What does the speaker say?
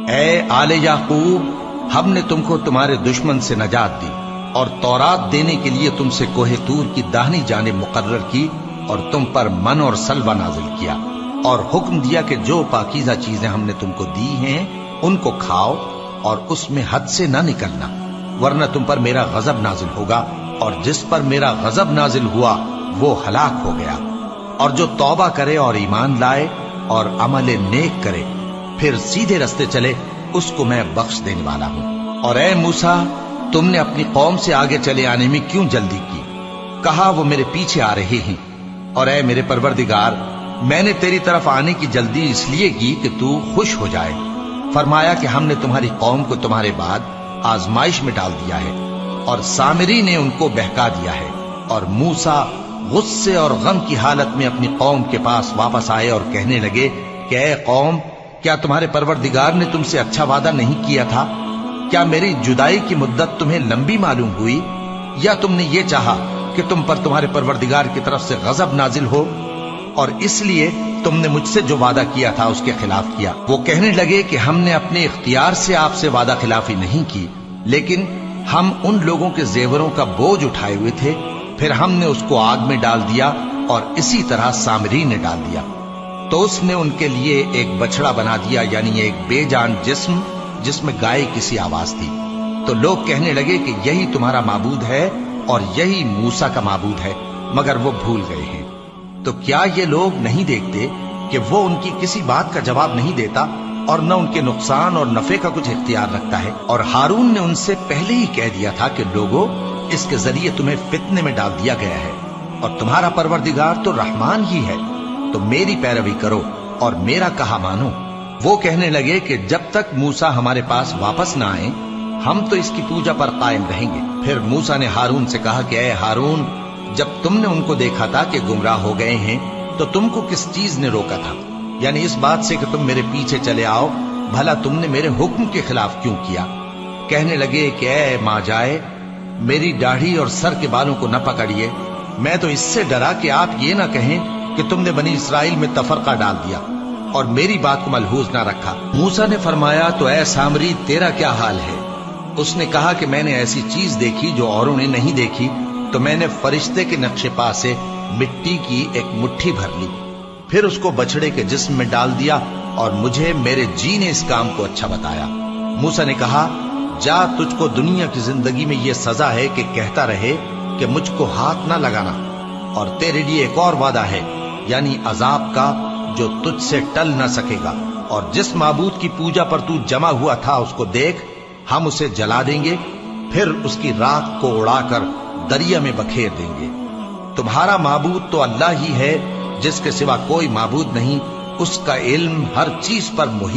اے آل یعقوب، ہم نے تم کو تمہارے دشمن سے نجات دی اور تورات دینے کے لیے تم سے کوہ طور کی داہنی جانب مقرر کی اور تم پر من اور سلوہ نازل کیا اور حکم دیا کہ جو پاکیزہ چیزیں ہم نے تم کو دی ہیں ان کو کھاؤ اور اس میں حد سے نہ نکلنا، ورنہ تم پر میرا غضب نازل ہوگا، اور جس پر میرا غضب نازل ہوا وہ ہلاک ہو گیا۔ اور جو توبہ کرے اور ایمان لائے اور عمل نیک کرے پھر سیدھے رستے چلے، اس کو میں بخش دینے والا ہوں۔ اور اے موسیٰ، تم نے اپنی قوم سے آگے چلے آنے میں کیوں جلدی کی؟ کہا وہ میرے پیچھے آ رہے ہیں۔ اور اے میرے پروردگار، میں نے تیری طرف آنے کی جلدی اس لیے کی کہ تو خوش ہو جائے۔ فرمایا کہ ہم نے تمہاری قوم کو تمہارے بعد آزمائش میں ڈال دیا ہے، اور سامری نے ان کو بہکا دیا ہے۔ اور موسیٰ غصے اور غم کی حالت میں اپنی قوم کے پاس واپس آئے اور کہنے لگے کہ اے قوم، کیا تمہارے پروردگار نے تم سے اچھا وعدہ نہیں کیا تھا؟ کیا میری جدائی کی مدت تمہیں لمبی معلوم ہوئی، یا تم نے یہ چاہا کہ تم پر تمہارے پروردگار کی طرف سے غضب نازل ہو، اور اس لیے تم نے مجھ سے جو وعدہ کیا تھا اس کے خلاف کیا؟ وہ کہنے لگے کہ ہم نے اپنے اختیار سے آپ سے وعدہ خلافی نہیں کی، لیکن ہم ان لوگوں کے زیوروں کا بوجھ اٹھائے ہوئے تھے، پھر ہم نے اس کو آگ میں ڈال دیا، اور اسی طرح سامری نے ڈال دیا۔ تو اس نے ان کے لیے ایک بچڑا بنا دیا، یعنی ایک بے جان جسم جس میں گائے کسی آواز تھی۔ تو لوگ کہنے لگے کہ یہی تمہارا معبود ہے اور یہی موسیٰ کا معبود ہے، مگر وہ بھول گئے ہیں۔ تو کیا یہ لوگ نہیں دیکھتے کہ وہ ان کی کسی بات کا جواب نہیں دیتا اور نہ ان کے نقصان اور نفع کا کچھ اختیار رکھتا ہے؟ اور ہارون نے ان سے پہلے ہی کہہ دیا تھا کہ لوگوں، اس کے ذریعے تمہیں فتنے میں ڈال دیا گیا ہے، اور تمہارا پروردگار تو رحمان ہی ہے، تو میری پیروی کرو اور میرا کہا مانو۔ وہ کہنے لگے کہ جب تک موسیٰ ہمارے پاس واپس نہ آئیں ہم تو اس کی پوجا پر قائم رہیں گے۔ پھر موسیٰ نے ہارون سے کہا کہ اے ہارون، جب تم نے ان کو دیکھا تھا کہ گمراہ ہو گئے ہیں تو تم کو کس چیز نے روکا تھا؟ یعنی اس بات سے کہ تم میرے پیچھے چلے آؤ، بھلا تم نے میرے حکم کے خلاف کیوں کیا؟ کہنے لگے کہ اے ماں جائے، میری داڑھی اور سر کے بالوں کو نہ پکڑیے، میں تو اس سے ڈرا کہ آپ یہ نہ کہیں کہ تم نے بنی اسرائیل میں تفرقہ ڈال دیا اور میری بات کو ملحوظ نہ رکھا۔ موسیٰ نے فرمایا تو اے سامری، تیرا کیا حال ہے؟ اس نے کہا کہ میں نے ایسی چیز دیکھی جو اوروں نے نہیں دیکھی، تو میں نے فرشتے کے نقش پا سے مٹی کی ایک مٹھی بھر لی، پھر اس کو بچڑے کے جسم میں ڈال دیا، اور مجھے میرے جی نے اس کام کو اچھا بتایا۔ موسیٰ نے کہا جا، تجھ کو دنیا کی زندگی میں یہ سزا ہے کہ کہتا رہے کہ مجھ کو ہاتھ نہ لگانا، اور تیرے لیے ایک اور وعدہ ہے، یعنی عذاب کا جو تجھ سے ٹل نہ سکے گا، اور جس معبود کی پوجا پر تو جمع ہوا تھا اس کو دیکھ، ہم اسے جلا دیں گے، پھر اس کی راکھ کو اڑا کر دریا میں بکھیر دیں گے۔ تمہارا معبود تو اللہ ہی ہے، جس کے سوا کوئی معبود نہیں، اس کا علم ہر چیز پر محیط